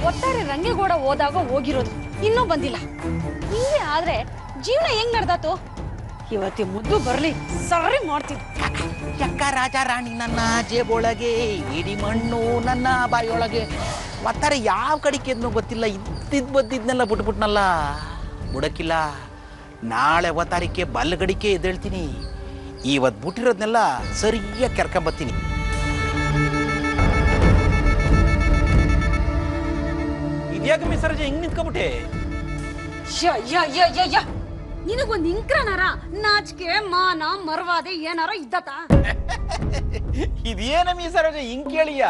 ಒಟ್ಟಾರೆ ರಂಗೇಗೌಡ ಹೋದಾಗ ಹೋಗಿರೋದು, ಇನ್ನೂ ಬಂದಿಲ್ಲ. ಹಿಂಗೆ ಆದ್ರೆ ಜೀವನ ಹೆಂಗ್ ನಡ್ದಾತು? ಇವತ್ತಿ ಮುದ್ದು ಬರ್ಲಿ, ಸರಿ ಮಾಡ್ತೀನಿ. ಚಕ್ಕ ರಾಜ ರಾಣಿ ನನ್ನ ಜೇಬೊಳಗೆ, ಇಡಿ ಮಣ್ಣು ನನ್ನ ಬಾಯಿಯೊಳಗೆ. ಒತ್ತಾರೆ ಯಾವ ಕಡೆಗೆ ಎದ್ನೋ ಗೊತ್ತಿಲ್ಲ, ಬದ್ದಿದ್ನೆಲ್ಲ ಬಿಟ್ಬಿಟ್ನಲ್ಲ. ಬುಡಕ್ಕಿಲ್ಲ, ನಾಳೆ ಅವತಾರಿಕೆ ಬಲ್ಗಡಿಕೆ ಎದ್ದೇಳ್ತೀನಿ. ಇವತ್ತು ಬಿಟ್ಟಿರೋದ್ನೆಲ್ಲ ಸರಿಯಾಗಿ ಕೆರ್ಕೊಂಬತ್ತೀನಿ. ಇದ್ಯಾಕೆ ಮಿಸರ್ಜ ಹಿಂಗ್ ನಿಂತ್ಕೊಂಬಿಟ್ಟೆ? ನಿನಗೊಂದು ಇಂಕ್ರನಾರ ನಾಚಿಕೆ ಮಾನ ಮರ್ವಾದೆ ಏನಾರ ಇದ್ದತ? ಇದೇನ ಮಿಸರ್ಜ ಹಿಂಗ್ ಕೇಳಿಯ?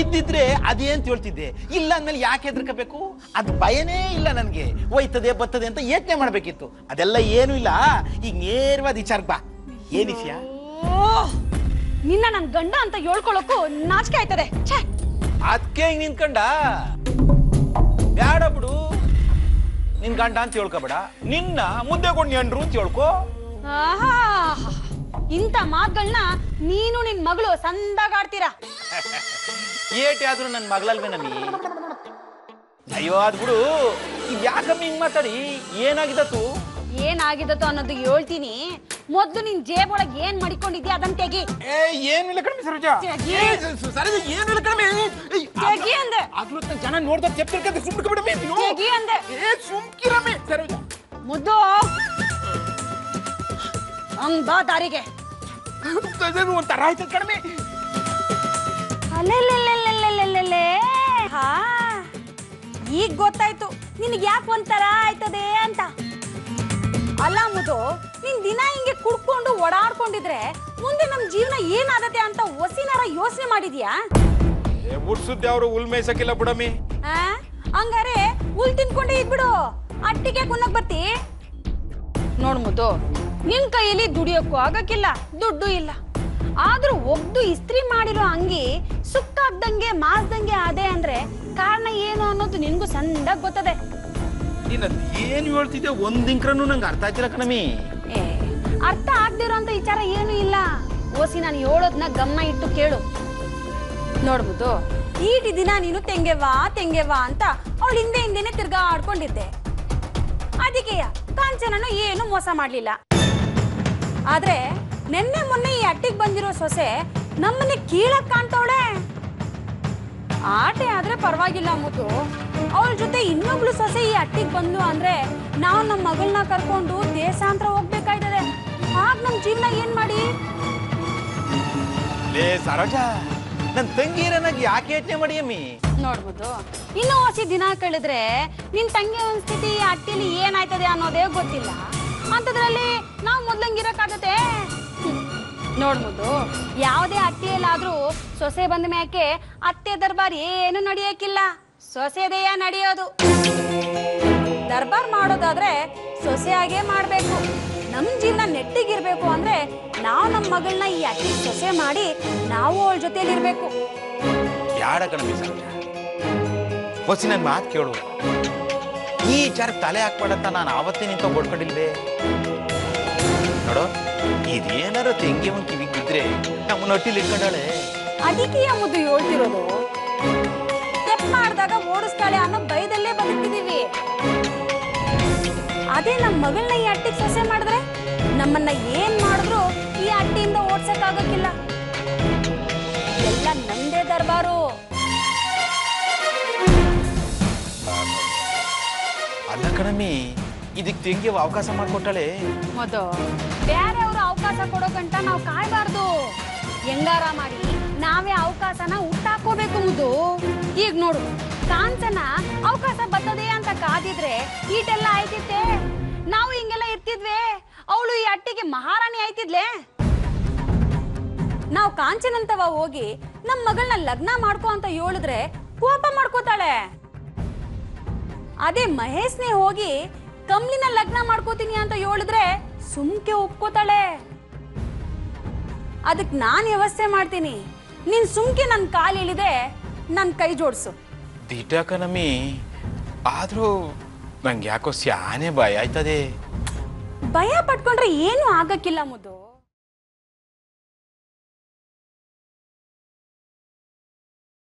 ಇದ್ದಿದ್ರೆ ಅದೇನ್ ಹೇಳ್ತಿದ್ದೆ. ಇಲ್ಲ ಅಂದ್ಮೇಲೆ ಯಾಕೆ ಹೆದರ್ಕಬೇಕು? ಅದು ಭಯನೇ ಇಲ್ಲ ನನ್ಗೆ. ಹೋಯ್ತದೆ ಬರ್ತದೆ ಅಂತ ಯೋಚನೆ ಮಾಡ್ಬೇಕಿತ್ತು. ಅದೆಲ್ಲ ಏನು ಇಲ್ಲ. ಈಗ ನೇರವಾದ ವಿಚಾರಕ್ಕೆ ಬಾ. ಏನ್ ವಿಷಯ? ನಿನ್ನ ನನ್ ಗಂಡ ಅಂತ ಹೇಳ್ಕೊಳಕ್ಕೂ ನಾಚಿಕೆ ಆಯ್ತದೆ. ಅದಕ್ಕೆ ಹಿಂಗ್ ನಿಂತ್ಕೊಂಡ? ಬ್ಯಾಡ ಬಿಡು, ನಿನ್ ಗಂಡ ಅಂತ ಹೇಳ್ಕೊಬೇಡ, ನಿನ್ನ ಮುದ್ದೆ ಕೊಂಡು ನೆಂಡ್ರು ಅಂತ ಹೇಳ್ಕೊ. ಇಂಥ ಮಾತುಗಳನ್ನ ನೀನು ನಿನ್ ಮಗಳು ಸಂದಾಗ ಆಡ್ತೀರಾ. ಏಟೆ ಆದ್ರೂ ನನ್ ಮಗಳಲ್ವೇ ನಮ್ಮಿ? ಅಯ್ಯೋ ಅದ್ ಬಿಡು, ಯಾಕಮ್ಮ ಹಿಂಗ್ ಮಾತಾಡಿ? ಏನಾಗಿದತ್ತು? ಏನಾಗಿದತ್ತು ಅನ್ನೋದು ಹೇಳ್ತೀನಿ. ಮೊದ್ಲು ನಿನ್ ಜೇಬೊಳಗ್ ಏನ್ ಮಾಡಿಕೊಂಡಿದ್ಯಾ ಅದನ್ನ ತೆಗಿ. ಏನಿಲ್ಲ ಕಡಿಮೆ ಸರೋಜ, ಏನಿಲ್ಲ ಕಡಿಮೆ ತೆಗಿ ಅಂದೆ. ಅದ್ರ ಜನ ನೋಡ್ದ ಚೆಪ್ತಿರ್ಕಂತ ಸುಮ್ಕ ಬಿಡಮೆ. ತೆಗಿ ಅಂದೆ. ಸುಮ್ಕಿರಮೆ ಸರೋಜ. ಮುದ್ದು ಹಂಗ್ ಬಾ ದಾರಿಗೆ. ಒಂಥರ ಆಯ್ತದ ಕಡಿಮೆ. ಅಲ್ಲೆಲ್ಲೆಲ್ಲೆಲ್ಲೆಲ್ಲೆಲ್ಲೆಲ್ಲೆ. ಹಾ, ಈಗ ಗೊತ್ತಾಯ್ತು ನಿನಗೆ ಯಾಕೆ ಒಂಥರ ಆಯ್ತದೆ ಅಂತ. ಅಲ್ಲ ಮುದು, ನೀನ್ ದಿನ ಹಿಂಗೆ ಕುಡ್ಕೊಂಡು ಓಡಾಡ್ಕೊಂಡಿದ್ರೆ ಮುಂದೆ ನಮ್ ಜೀವನ ಏನಾಗತ್ತೆ ಅಂತ ಹೊಸಿನಾರ ಯೋಚನೆ ಮಾಡಿದ್ಯಾ? ಮುಡ್ಸುದ್ದೆ ಅವರು ಹುಲ್ ಮೇಯ್ಸಕ್ಕಿಲ್ಲ ಬಿಡಮಿ. ಹಂಗಾರೆ ಹುಲ್ ತಿನ್ಕೊಂಡೇ ಇದ್ಬಿಡು, ಅಟ್ಟಿಗೆ ಕುನ್ನಕ್ ಬರ್ತಿ. ನೋಡ್ ಮುದ್ದು, ನಿನ್ ಕೈಯಲ್ಲಿ ದುಡಿಯೋಕ್ಕೂ ಆಗಕ್ಕಿಲ್ಲ, ದುಡ್ಡು ಇಲ್ಲ. ಆದ್ರೂ ಒಬ್ದು ಇಸ್ತ್ರಿ ಮಾಡಿರೋ ಅಂಗಿ ಸುಕ್ಕಾಗ್ದಂಗೆ ಮಾಸ್ದಂಗೆ ಅದೇ ಅಂದ್ರೆ ಕಾರಣ ಏನು ಅನ್ನೋದು ನಿನ್ಗೂ ಸಂದಾಗ ಗೊತ್ತದೆ. ಏನ್ ಹೇಳ್ತಿದ್ದೆ ಒಂದಿಂಕ್ರನು ನಂಗೆ ಅರ್ಥ ಆಗ್ತಿಲ್ಲ ಕಣಮಿ. ಅರ್ಥ ಆಗ್ದಿರೋ ಅಂತ ವಿಚಾರ ಏನು ಇಲ್ಲ. ಓಸಿ ನಾನು ಹೇಳೋದ್ನ ಗಮನ ಇಟ್ಟು ಕೇಳು. ನೋಡ್ಬೋದು, ಈಟಿ ದಿನ ನೀನು ತೆಂಗೆವಾ ಅಂತ ಅವಳು ಹಿಂದೆನೆ ತಿರ್ಗಾ ಆಡ್ಕೊಂಡಿದ್ದೆ. ಅದಕ್ಕೆ ಕಾಂಚನನು ಏನು ಮೋಸ ಮಾಡ್ಲಿಲ್ಲ. ಆದ್ರೆ ನೆನ್ನೆ ಮೊನ್ನೆ ಈ ಅಟ್ಟಿಗೆ ಬಂದಿರೋ ಸೊಸೆ ನಮ್ಮನ್ನೇ ಕೀಳಕ್ ಕಾಣ್ತವಳೆ. ಆಟೆ ಆದ್ರೆ ಪರವಾಗಿಲ್ಲ ಮುದ್ದು, ಅವಳ ಜೊತೆ ಇನ್ನೊಬ್ಳು ಸೊಸೆ ಈ ಅಟ್ಟಿಗೆ ಬಂದು ಅಂದ್ರೆ ನಾವು ನಮ್ಮ ಮಗಳನ್ನ ಕರ್ಕೊಂಡು ದೇಶಾಂತರ ಹೋಗ್ಬೇಕಾಯ್ತದೆ. ಆಗ ನಮ್ ಜೀವನ ಏನ್ ಮಾಡಿ? ಸರೋಜ, ನನ್ ತಂಗಿ ನನಗೆ ಯಾಕೆ ಯೋಚನೆ ಮಾಡಿ ಅಮ್ಮಿ? ನೋಡ್ಬೋದು, ಇನ್ನೂ ಹೊಸಿ ದಿನ ಕಳೆದ್ರೆ ನಿನ್ ತಂಗಿ ಒಂದ್ ಸ್ಥಿತಿ ಅಟ್ಟಿಲಿ ಏನಾಯ್ತದೆ ಅನ್ನೋದೇ ಗೊತ್ತಿಲ್ಲ. ಅಂತದ್ರಲ್ಲಿ ನಾವ್ ಮೊದ್ಲಂಗಿರಕ್ಕಾಗತ್ತೆ? ನೋಡ್ಬೋದು, ಯಾವುದೇ ಅಟ್ಟಿಯಲ್ಲಾದ್ರೂ ಸೊಸೆ ಬಂದ ಮ್ಯಾಕೆ ಅತ್ತೆ ದರ್ಬಾರ್ ಏನು ನಡೆಯಕ್ಕಿಲ್ಲ, ಸೊಸೆದೆಯ ನಡೆಯೋದು. ದರ್ಬಾರ್ ಮಾಡೋದಾದ್ರೆ ಸೊಸೆಯಾಗೇ ಮಾಡ್ಬೇಕು. ನಮ್ ಜೀವನ ನೆಟ್ಟಿಗಿರ್ಬೇಕು ಅಂದ್ರೆ ನಾವು ನಮ್ಮ ಮಗಳನ್ನ ಈ ಅಟ್ಟಿ ಸೊಸೆ ಮಾಡಿ ನಾವು ಅವಳ ಜೊತೆಲಿ ಇರ್ಬೇಕು. ಯಾಡ ಕಣಮಿ ಸರೋಜ, ಹೊಸಿ ನನ್ ಮಾತು ಕೇಳು. ಈ ವಿಚಾರ ತಲೆ ಹಾಕ್ಬೇಡಂತ ನಾನು ಆವತ್ತೇ ನಿಂತ ಕೊಡ್ಕೊಂಡಿಲ್ವೇ? ನೋಡು, ಇದೇನಾರ ತೆಂಗಿ ಒಂದ್ ಕಿವಿಗೆ ಬಿದ್ರೆ ನಮ್ಮನ್ನ ಹೊಟ್ಟಿಲಿ ಇಟ್ಕೊಂಡಾಳೆ. ಅದಕ್ಕೆ ಮುದ್ದು ಹೇಳ್ತಿರೋದು. ತೆಪ್ಪ ಮಾಡ್ದಾಗ ಓಡಿಸ್ತಾಳೆ ಅನ್ನೋ ಭಯದಲ್ಲೇ ಬದುಕಿದೀವಿ. ಅದೇ ನಮ್ಮ ಮಗಳನ್ನ ಈ ಅಟ್ಟಿಗೆ ಸೊಸೆ ಮಾಡಿದ್ರೆ ನಮ್ಮನ್ನ ಏನ್ ಮಾಡಿದ್ರು ಈ ಅಟ್ಟಿಯಿಂದ ಓಡ್ಸಕ್ ಆಗಕ್ಕಿಲ್ಲ. ಎಲ್ಲ ನಮ್ದೇ ದರ್ಬಾರು. ಅಲ್ಲ ಕಣಮಿ, ಇದಕ್ ತೆಂಗಿ ಅವಕಾಶ ಮಾಡ್ಕೊಟ್ಟಾಳೆ. ಮೊದಲು ಬೇರೆ ಅವರು ಅವಕಾಶ ಕೊಡೋಕಂಟ ನಾವು ಕಾಯ್ಬಾರ್ದು. ಹೆಂಗಾರ ಮಾಡಿ ನಾವೇ ಅವಕಾಶನ ಹುಟ್ಟಾಕೋಬೇಕು ಮುದ್ದು. ಈಗ ನೋಡು, ಕಾಂಚನ ಅವಕಾಶ ಬರ್ತದೆ ಅಂತ ಕಾದಿದ್ರೆ ಈಟೆಲ್ಲ ಆಯ್ತಿತ್ತೆ. ನಾವು ಹಿಂಗೆಲ್ಲ ಇರ್ತಿದ್ವಿ, ಅವಳು ಈ ಅಟ್ಟಿಗೆ ಮಹಾರಾಣಿ ಆಯ್ತಿದ್ಲೆ. ನಾವು ಕಾಂಚನಂತವ ಹೋಗಿ ನಮ್ ಮಗಳನ್ನ ಲಗ್ನ ಮಾಡ್ಕೋ ಅಂತ ಹೇಳಿದ್ರೆ ಕೋಪ ಮಾಡ್ಕೋತಾಳೆ. ಅದೇ ಮಹೇಶ್ನೇ ಹೋಗಿ ಕಮ್ಲಿನ ಲಗ್ನ ಮಾಡ್ಕೋತೀನಿ ಅಂತ ಹೇಳಿದ್ರೆ ಸುಮ್ಕೆ ಒಪ್ಕೋತಾಳೆ. ಅದಕ್ ನಾನ್ ವ್ಯವಸ್ಥೆ ಮಾಡ್ತೀನಿ, ನೀನ್ ಸುಮ್ಕೆ ನನ್ ಕಾಲ್ ಇಳಿದೆ ನನ್ ಕೈ ಜೋಡ್ಸು. ದಿಟ ಕಣಮಿ, ಆದ್ರೂ ನಂಗೆ ಯಾಕೋ ಸ್ಯಾನೆ ಭಯ ಆಯ್ತದೆ. ಭಯ ಪಟ್ಕೊಂಡ್ರೆ ಏನು ಆಗಕ್ಕಿಲ್ಲ ಮುದ್ದು.